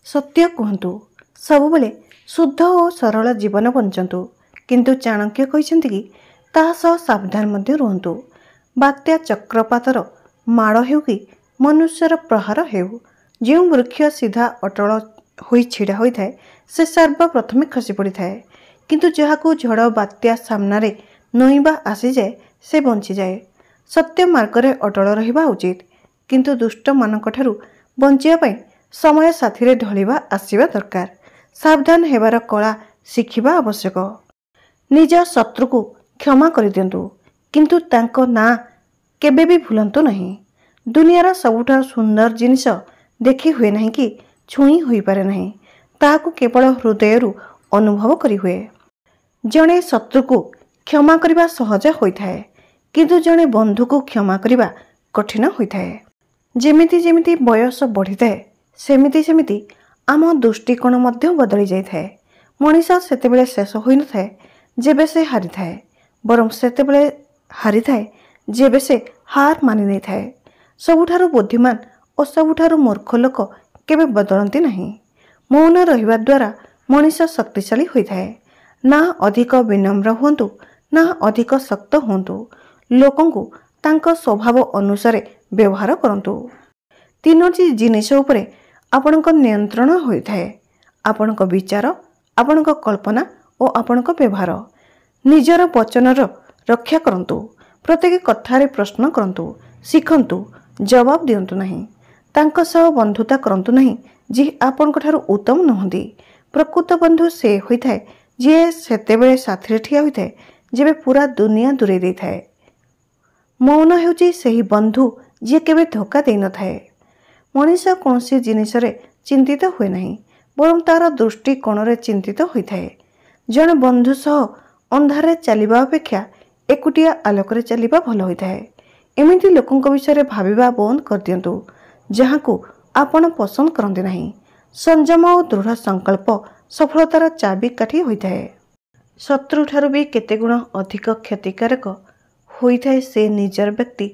सत्य कहतु सबुबले शुद्ध और सरल जीवन बंचतु किंतु चाणक्य कहते कि ताहा सह सावधान मध्य रुहतु। बात्या चक्रपातर माड़ हेउ कि मनुष्यर प्रहार हेउ जो वृक्ष सीधा अटल होई छिड़ा होइथाए से सर्वप्रथमे खसी पड़ी थाए किंतु जहाकू झड़ बात्या सामने नईबा आसी जाए से बंची जाए। सत्य मार्गरे अटल रहिबा उचित किंतु दुष्ट मानक ठारू बंचिया पई समय साथी ढलिबा आसीबा दरकार। सावधान हेबार कला शिखिबा आवश्यक। निज शत्रु को क्षमा कर दियंतु किंतु तांको ना केबे भी भूलंतु नहीं। दुनियार सबुठार सुंदर जिनिस देखी हुए नहीं कि छुई होई पारे नहीं, ताहाकू केवल हृदयरू अनुभव करी हुए। जड़े शत्रु को क्षमा करने सहज होइथाए किंतु जड़े बंधु को क्षमा करने कठिन होइथाए। जेमिति जेमिति बयस बढ़ी थाए सेमिति सेमिति आम दृष्टिकोण मध्य बदली जाइथाए। मनीष सेतेबेले शेष होई न थाए जेबे से हारी थाए, बरं सेतेबेले हारी थाए जेबे से हार मानि नै थाए। सबुठारु बुद्धिमान और सबुठारु मूर्ख लोक केबे बदलती नहीं। मौन रहिबा द्वारा मनीष शक्तिशाली होइथाए। ना अधिक विनम्र हुंतु ना अधिक शक्त हुंतु। लोकंकु तांको स्वभाव अनुसारे व्यवहार करंतु। तीनोटी जिनिस उपरे आपणक नियंत्रण होइथाए। आपणक विचार, आपणक कल्पना और आपणक व्यवहार। निजर वचनर रक्षा करंतु। प्रत्येक कथारे प्रश्न करंतु, शिखंतु, जवाब दियंतु नहीं। तांको सह बंधुता करंतु नहीं जे आपणक ठारू उत्तम नहंती। प्रकृत बंधु से होइथाए जे सेतेबेले साथी ठिया होइथाए जेबे पूरा दुनिया दूरे देई थाए। मौन हेउची सेही बंधु जे केबे धोखा देई न थाए। मनीष कौनसी जिनिसरे चिंतित हुए नहीं, बरं तार दृष्टिकोण चिंतित होइथाए। जड़े बंधु सह अंधारे चलिबा अपेक्षा एकुटिया आलोकरे चलिबा भल होइथाए। एमिति लोकंक विषय भाबिबा बंद कर दियंतु जहाकू आपण पसंद करंती नहीं। संयम और दृढ़ संकल्प सफलतार चाबिकाठी होइथाए। शत्रु ठारू भी केते गुण अधिक क्षतिकारक होइथाए से निजर व्यक्ति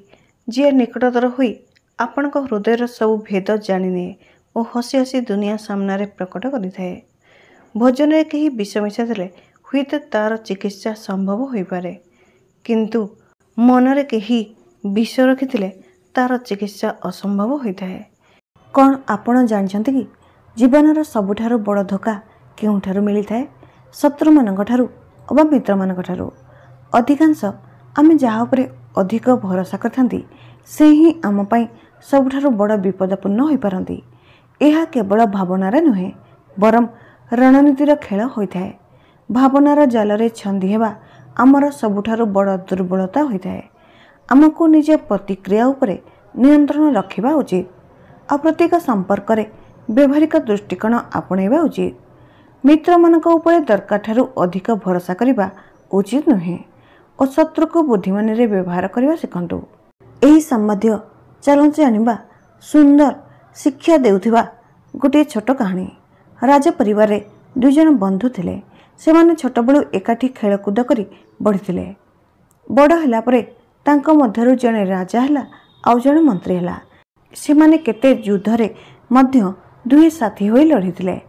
जे निकटतर होई आपणक हृदयर सब भेद जानिने और हसी हसी दुनिया सामने प्रकट करिथाए। भोजन रे कहीं विष मिशा देले हुएत तार चिकित्सा संभव होई पारे किंतु मनरे कहीं विष रखिथिले तार चिकित्सा असंभव होइथाए। कौन आपण जानछन्ति कि जीवनर सबुठारु बड़ धोखा केउठारु मिलिथाए? शत्रु मानक ठारु अबा मित्र मानक ठारु। अधिकांश आमे जाहा उपरे अधिक भरोसा करथांती से ही आम पई सबुठारु बड़ विपदपूर्ण होई पारंती। एहा केवल भावनार नुहे बरं रणनीतिर खेल होइथाए। भावनार जालरे छंदी हेबा आमर सबुठारु बड़ दुर्बलता होइथाए। आमको निज प्रतिक्रिया उपरे नियंत्रण रखिबा उचित। आ प्रत्येक संपर्क रे व्यवहारिक दृष्टिकोण आपणैबा उचित। मित्र मानक उपरे दरकार ठारू अधिक भरोसा करिबा उचित नुहे और शत्रु को बुद्धिमान रे व्यवहार करिबा सिखंतु। एही संबंधी चलंच जानिबा सुंदर शिक्षा देउथिबा गोटे छोट कहानी। राजा परिवार रे दुई जन बंधु थिले। सेमाने छोट बेलू एकाठी खेलकूद करी बढ़िथिले। बड़ होला परे तांको मध्यरु जने राजा हला आउ जने मंत्री हला। सेमाने केते युद्ध रे मध्य दुई साथी होई लढिथिले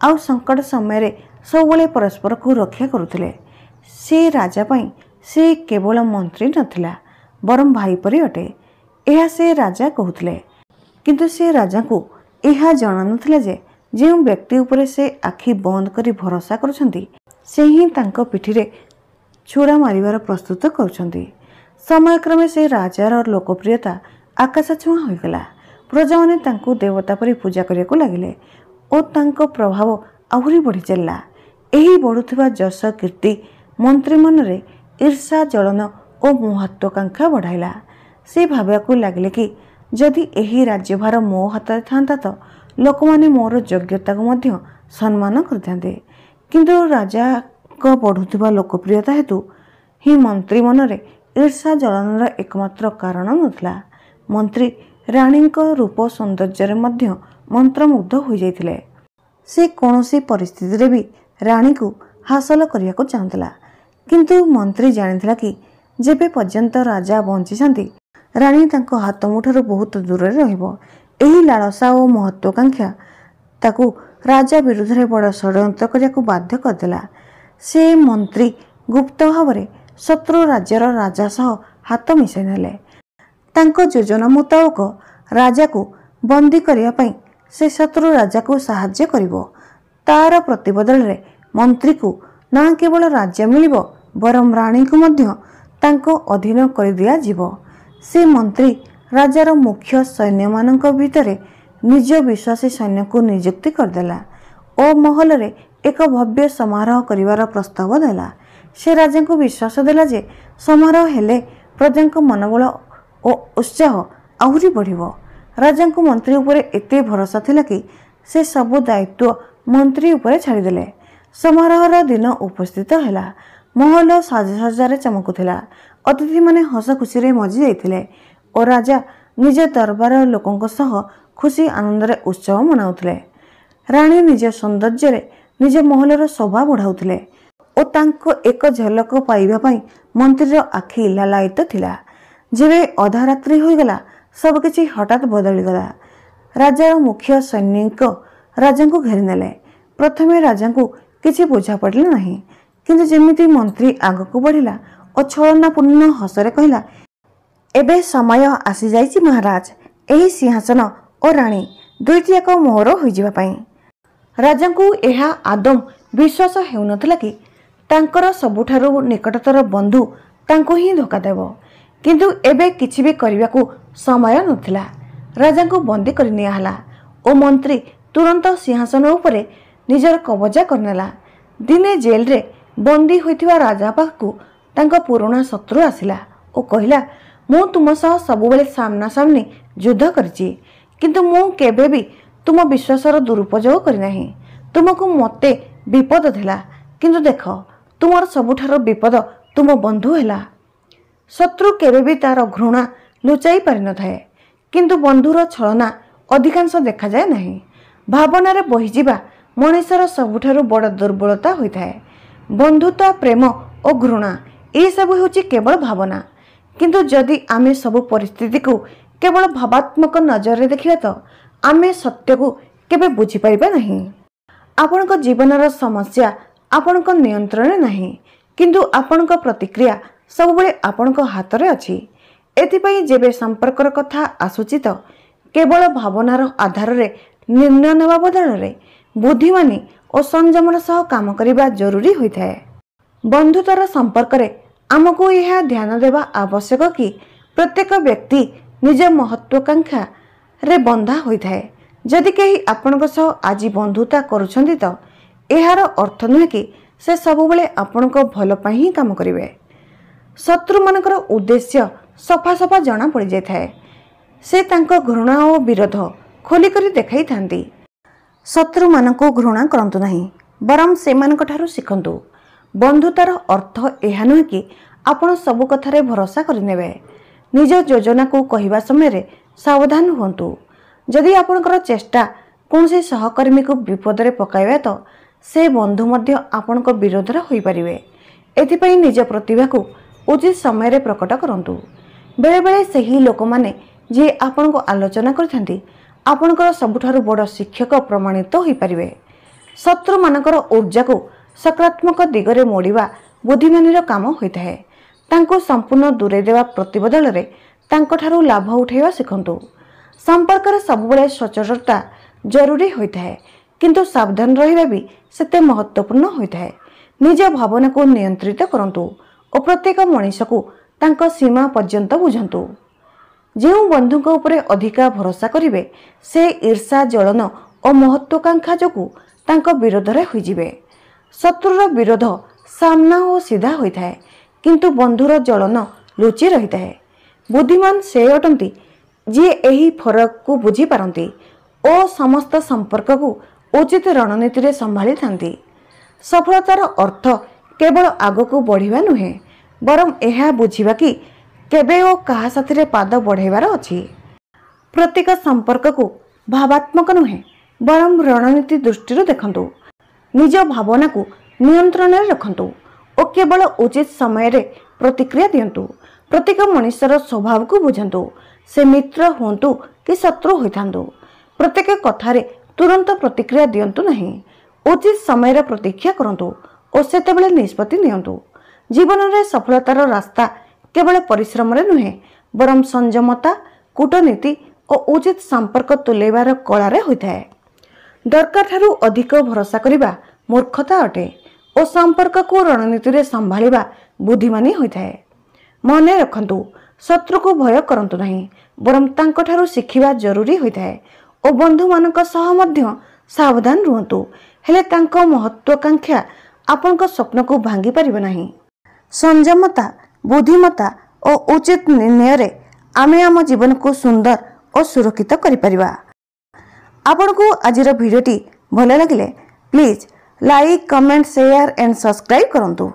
आउ संकट समय रे सबले परस्पर को रक्षा करुथिले। से राजा पई से केवल मंत्री नथिला बरं भाई परी अटे एहा से राजा कहूथिले। किंतु से राजा को एहा जणा नथिला जे जो व्यक्ति उपरे से आखि बंद करी भरोसा करुछंती से ही तांको पिठीरे छुरा मारिबार प्रस्तुत करुछंती। समयक्रमे से राजार लोकप्रियता आकाश छुआ होइगला। प्रजा माने तांको देवता परी पूजा करियाकू लागिले और तांको प्रभाव आहुरी बढ़ी चलला। एही बढ़ुथिबा जस कीर्ति मंत्री मनरे ईर्षा जलन और महत्वाकांक्षा बढ़ाइला। से भाबियाकू लागिले कि जदि एही राज्यभार मो हाथ थांता तो लोक माने मोर योग्यता को मध्य सम्मान करथांते। किंतु राजा को बढ़ुथिबा लोकप्रियता हेतु ही मंत्री मनरे ईर्षा जलनर एकमात्र कारण नथला। मंत्री रानी रूप सौंदर्य मध्य मंत्रमुग्ध हो जाइथिले। से कौनसी परिस्थिति रे भी रानी को हासिल करिया को चाहतला किंतु मंत्री जानिथिला कि जेबे पर्यंत राजा बंचिछंती रानी तांको हाथ मुठारु बहुत दूर रे रहिबो। एही लालसा और महत्वाकांक्षा ତାକୁ ରାଜା ବିରୁଦ୍ଧରେ ବଡ଼ ଷଡ଼ଯନ୍ତ୍ର କରିବାକୁ ବାଧ୍ୟ କରିଦେଲା। ସେ ମନ୍ତ୍ରୀ ଗୁପ୍ତ ଭାବରେ ଶତ୍ରୁ ରାଜ୍ୟର ରାଜା ସହ ହାତ ମିଶାଇ ନେଲେ। ତାଙ୍କ ଯୋଜନା ମୁତାବକ ରାଜାକୁ ବନ୍ଦୀ କରିବା ପାଇଁ ସେ ଶତ୍ରୁ ରାଜାକୁ ସାହାଯ୍ୟ କରିବ। ତାର ପ୍ରତିବଦଳରେ ମନ୍ତ୍ରୀକୁ ନା କେବଳ ରାଜ୍ୟ ମିଳିବ ବରଂ ରାଣୀକୁ ମଧ୍ୟ ତାଙ୍କ ଅଧୀନ କରିଦିଆଯିବ। ସେ ମନ୍ତ୍ରୀ ରାଜାର ମୁଖ୍ୟ ସୈନ୍ୟମାନଙ୍କ ଭିତରେ ନିଜ ବିଶ୍ୱାସୀ ସୈନ୍ୟକୁ ନିଯୁକ୍ତି କରିଦେଲା ଓ ମହଲରେ ଏକ ଭବ୍ୟ ସମାରୋହ କରିବାର ପ୍ରସ୍ତାବ ଦେଲା। ସେ ରାଜାଙ୍କୁ ବିଶ୍ୱାସ ଦେଲା ଯେ ସମାରୋହ ହେଲେ ପ୍ରଜାଙ୍କ ମନୋବଳ ଓ ଉତ୍ସାହ ଆହୁରି ବଢ଼ିବ। ରାଜାଙ୍କୁ ମନ୍ତ୍ରୀ ଉପରେ ଏତେ ଭରସା ଥିଲା କି ସେ ସବୁ ଦାୟିତ୍ୱ ମନ୍ତ୍ରୀ ଉପରେ ଛାଡ଼ିଦେଲେ। ସମାରୋହର ଦିନ ଉପସ୍ଥିତ ହେଲା। ମହଲ ସାଜସଜ୍ଜାରେ ଚମକୁଥିଲା। ଅତିଥିମାନେ ହସ ଖୁସିରେ ମଜି ଯାଇଥିଲେ ଓ ରାଜା ନିଜ ଦରବାର ଲୋକଙ୍କ ସହ ଖୁସି ଆନନ୍ଦରେ ଉତ୍ସବ ମନାଉଥିଲେ। ରାଣୀ ନିଜ ସୌନ୍ଦର୍ଯ୍ୟରେ ନିଜ ମହଲର ଶୋଭା ବଢ଼ାଉଥିଲେ ଓ ତାଙ୍କ ଏକ ଝଲକ ପାଇବା ପାଇଁ ମନ୍ତ୍ରୀର ଆଖି ଲାଲାୟିତ ଥିଲା। ଯେବେ ଅଧା ରାତ୍ରି ହୋଇଗଲା ସବୁକିଛି ହଠାତ୍ ବଦଳିଗଲା। ରାଜାର ମୁଖ୍ୟ ସୈନିକ ରାଜାଙ୍କୁ ଘେରିନେଲେ। ପ୍ରଥମେ ରାଜାଙ୍କୁ କିଛି ବୁଝାପଡ଼ିଲା ନାହିଁ, କିନ୍ତୁ ଯେମିତି ମନ୍ତ୍ରୀ ଆଗକୁ ବଢ଼ିଲା ଓ ଛଳନାପୂର୍ଣ୍ଣ ହସରେ କହିଲା, ଏବେ ସମୟ ଆସିଯାଇଛି ମହାରାଜ, ଏହି ସିଂହାସନ ଓ ରାଣୀ ଦୁଇଟିଯାକ ମୋହର ହୋଇଯିବା ପାଇଁ। ରାଜାଙ୍କୁ ଏହା ଆଦୌ ବିଶ୍ୱାସ ହେଉନଥିଲା କି ତାଙ୍କର ସବୁଠାରୁ ନିକଟତର ବନ୍ଧୁ ତାଙ୍କୁ ହିଁ ଧୋକା ଦେବ। କିନ୍ତୁ ଏବେ କିଛି ବି କରିବାକୁ ସମୟ ନଥିଲା। ରାଜାଙ୍କୁ ବନ୍ଦୀ କରି ନିଆହେଲା ଓ ମନ୍ତ୍ରୀ ତୁରନ୍ତ ସିଂହାସନ ଉପରେ ନିଜର କବଜା କରିନେଲା। ଦିନେ ଜେଲରେ ବନ୍ଦୀ ହୋଇଥିବା ରାଜା ପାଖକୁ ତାଙ୍କ ପୁରୁଣା ଶତ୍ରୁ ଆସିଲା ଓ କହିଲା, ମୁଁ ତୁମ ସହ ସବୁବେଳେ ସାମ୍ନାସାମ୍ନି ଯୁଦ୍ଧ କରିଛି, କିନ୍ତୁ ମୁଁ କେବେ ବି ତୁମ ବିଶ୍ୱାସର ଦୁରୁପଯୋଗ କରିନାହିଁ। ତୁମକୁ ମୋତେ ବିପଦ ଥିଲା, କିନ୍ତୁ ଦେଖ ତୁମର ସବୁଠାରୁ ବିପଦ ତୁମ ବନ୍ଧୁ ହେଲା। ଶତ୍ରୁ କେବେ ବି ତାର ଘୃଣା ଲୁଚାଇ ପାରିନଥାଏ, କିନ୍ତୁ ବନ୍ଧୁର ଛଳନା ଅଧିକାଂଶ ଦେଖାଯାଏ ନାହିଁ। ଭାବନାରେ ବହିଯିବା ମଣିଷର ସବୁଠାରୁ ବଡ଼ ଦୁର୍ବଳତା ହୋଇଥାଏ। ବନ୍ଧୁତା, ପ୍ରେମ ଓ ଘୃଣା ଏସବୁ ହେଉଛି କେବଳ ଭାବନା। କିନ୍ତୁ ଯଦି ଆମେ ସବୁ ପରିସ୍ଥିତିକୁ କେବଳ ଭାବାତ୍ମକ ନଜରରେ ଦେଖିବା ତ ଆମେ ସତ୍ୟକୁ କେବେ ବୁଝିପାରିବା ନାହିଁ। ଆପଣଙ୍କ ଜୀବନର ସମସ୍ୟା ଆପଣଙ୍କ ନିୟନ୍ତ୍ରଣରେ ନାହିଁ, କିନ୍ତୁ ଆପଣଙ୍କ ପ୍ରତିକ୍ରିୟା ସବୁବେଳେ ଆପଣଙ୍କ ହାତରେ ଅଛି। ଏଥିପାଇଁ ଯେବେ ସମ୍ପର୍କର କଥା ଆସୁଛି ତ କେବଳ ଭାବନାର ଆଧାରରେ ନିର୍ଣ୍ଣୟ ନେବା ବଦଳରେ ବୁଦ୍ଧିମାନୀ ଓ ସଂଯମର ସହ କାମ କରିବା ଜରୁରୀ ହୋଇଥାଏ। ବନ୍ଧୁତାର ସମ୍ପର୍କରେ ଆମକୁ ଏହା ଧ୍ୟାନ ଦେବା ଆବଶ୍ୟକ କି ପ୍ରତ୍ୟେକ ବ୍ୟକ୍ତି ନିଜ ମହତ୍ୱାକାଂକ୍ଷାରେ ବନ୍ଧା ହୋଇଥାଏ। ଯଦି କେହି ଆପଣଙ୍କ ସହ ଆଜି ବନ୍ଧୁତା କରୁଛନ୍ତି ତ ଏହାର ଅର୍ଥ ନୁହେଁ କି ସେ ସବୁବେଳେ ଆପଣଙ୍କ ଭଲ ପାଇଁ ହିଁ କାମ କରିବେ। ଶତ୍ରୁମାନଙ୍କର ଉଦ୍ଦେଶ୍ୟ ସଫା ସଫା ଜଣା ପଡ଼ିଯାଇଥାଏ। ସେ ତାଙ୍କ ଘୃଣା ଓ ବିରୋଧ ଖୋଲିକରି ଦେଖାଇଥାନ୍ତି। ଶତ୍ରୁମାନଙ୍କୁ ଘୃଣା କରନ୍ତୁ ନାହିଁ, ବରଂ ସେମାନଙ୍କଠାରୁ ଶିଖନ୍ତୁ। ବନ୍ଧୁତାର ଅର୍ଥ ଏହା ନୁହେଁ କି ଆପଣ ସବୁ କଥାରେ ଭରସା କରିନେବେ। ନିଜ ଯୋଜନାକୁ କହିବା ସମୟରେ ସାବଧାନ ହୁଅନ୍ତୁ। ଯଦି ଆପଣଙ୍କର ଚେଷ୍ଟା କୌଣସି ସହକର୍ମୀକୁ ବିପଦରେ ପକାଇବା ତ ସେ ବନ୍ଧୁ ମଧ୍ୟ ଆପଣଙ୍କ ବିରୋଧରେ ହୋଇପାରିବେ। ଏଥିପାଇଁ ନିଜ ପ୍ରତିଭାକୁ ଉଚିତ ସମୟରେ ପ୍ରକଟ କରନ୍ତୁ। ବେଳେବେଳେ ସେହି ଲୋକମାନେ ଯିଏ ଆପଣଙ୍କୁ ଆଲୋଚନା କରିଥାନ୍ତି ଆପଣଙ୍କର ସବୁଠାରୁ ବଡ଼ ଶିକ୍ଷକ ପ୍ରମାଣିତ ହୋଇପାରିବେ। ଶତ୍ରୁମାନଙ୍କର ଊର୍ଜାକୁ ସକାରାତ୍ମକ ଦିଗରେ ମୋଡ଼ିବା ବୁଦ୍ଧିମାନୀର କାମ ହୋଇଥାଏ। ତାଙ୍କୁ ସମ୍ପୂର୍ଣ୍ଣ ଦୂରେଇ ଦେବା ପ୍ରତିବଦଳରେ ତାଙ୍କଠାରୁ ଲାଭ ଉଠାଇବା ଶିଖନ୍ତୁ। ସମ୍ପର୍କରେ ସବୁବେଳେ ସଚ୍ଚୋଟତା ଜରୁରୀ ହୋଇଥାଏ, କିନ୍ତୁ ସାବଧାନ ରହିବା ବି ସେତେ ମହତ୍ତ୍ୱପୂର୍ଣ୍ଣ ହୋଇଥାଏ। ନିଜ ଭାବନାକୁ ନିୟନ୍ତ୍ରିତ କରନ୍ତୁ ଓ ପ୍ରତ୍ୟେକ ମଣିଷକୁ ତାଙ୍କ ସୀମା ପର୍ଯ୍ୟନ୍ତ ବୁଝନ୍ତୁ। ଯେଉଁ ବନ୍ଧୁଙ୍କ ଉପରେ ଅଧିକା ଭରସା କରିବେ ସେ ଈର୍ଷା, ଜଳନ ଓ ମହତ୍ୱାକାଂକ୍ଷା ଯୋଗୁଁ ତାଙ୍କ ବିରୋଧରେ ହୋଇଯିବେ। ଶତ୍ରୁର ବିରୋଧ ସାମ୍ନା ଓ ସିଧା ହୋଇଥାଏ, କିନ୍ତୁ ବନ୍ଧୁର ଜଳନ ଲୁଚି ରହିଥାଏ। ବୁଦ୍ଧିମାନ ସେ ଅଟନ୍ତି ଯିଏ ଏହି ଫରକକୁ ବୁଝିପାରନ୍ତି ଓ ସମସ୍ତ ସମ୍ପର୍କକୁ ଉଚିତ ରଣନୀତିରେ ସମ୍ଭାଳିଥାନ୍ତି। ସଫଳତାର ଅର୍ଥ କେବଳ ଆଗକୁ ବଢ଼ିବା ନୁହେଁ, ବରଂ ଏହା ବୁଝିବା କି କେବେ ଓ କାହା ସାଥିରେ ପାଦ ବଢ଼ାଇବାର ଅଛି। ପ୍ରତ୍ୟେକ ସମ୍ପର୍କକୁ ଭାବାତ୍ମକ ନୁହେଁ, ବରଂ ରଣନୀତି ଦୃଷ୍ଟିରୁ ଦେଖନ୍ତୁ। ନିଜ ଭାବନାକୁ ନିୟନ୍ତ୍ରଣରେ ରଖନ୍ତୁ ଓ କେବଳ ଉଚିତ ସମୟରେ ପ୍ରତିକ୍ରିୟା ଦିଅନ୍ତୁ। ପ୍ରତ୍ୟେକ ମଣିଷର ସ୍ୱଭାବକୁ ବୁଝନ୍ତୁ, ସେ ମିତ୍ର ହୁଅନ୍ତୁ କି ଶତ୍ରୁ ହୋଇଥାନ୍ତୁ। ପ୍ରତ୍ୟେକ କଥାରେ तुरंत प्रतिक्रिया दियंतु नहीं। उचित समय प्रतीक्षा करंतु और सेतेबेले निष्पत्ति नियंतु। जीवन में सफलतार रास्ता केवल परिश्रम नुहे बरं संयमता, कूटनीति और उचित संपर्क तुलेबार कलारे होता है। दरकार ठारू अधिक भरोसा करिबा मूर्खता अटे और संपर्क को रणनीति रे संभालिबा बुद्धिमानी होता है। मने रखंतु, शत्रु को भय करंतु नहीं बरं तांको ठारू शिखिबा जरूरी होता है और बंधु मानक सह मध्य सावधान रुहंतु, हेले तांको महत्वाकांक्षा आपनको स्वप्न को भांगी परिबे नहीं। संयमता, बुद्धिमता और उचित निर्णय रे आमे आम जीवन को सुंदर और सुरक्षित करि परिबा। आपनको आजिर भिडियोटी भल लगिले please like, comment, share and subscribe करंतु।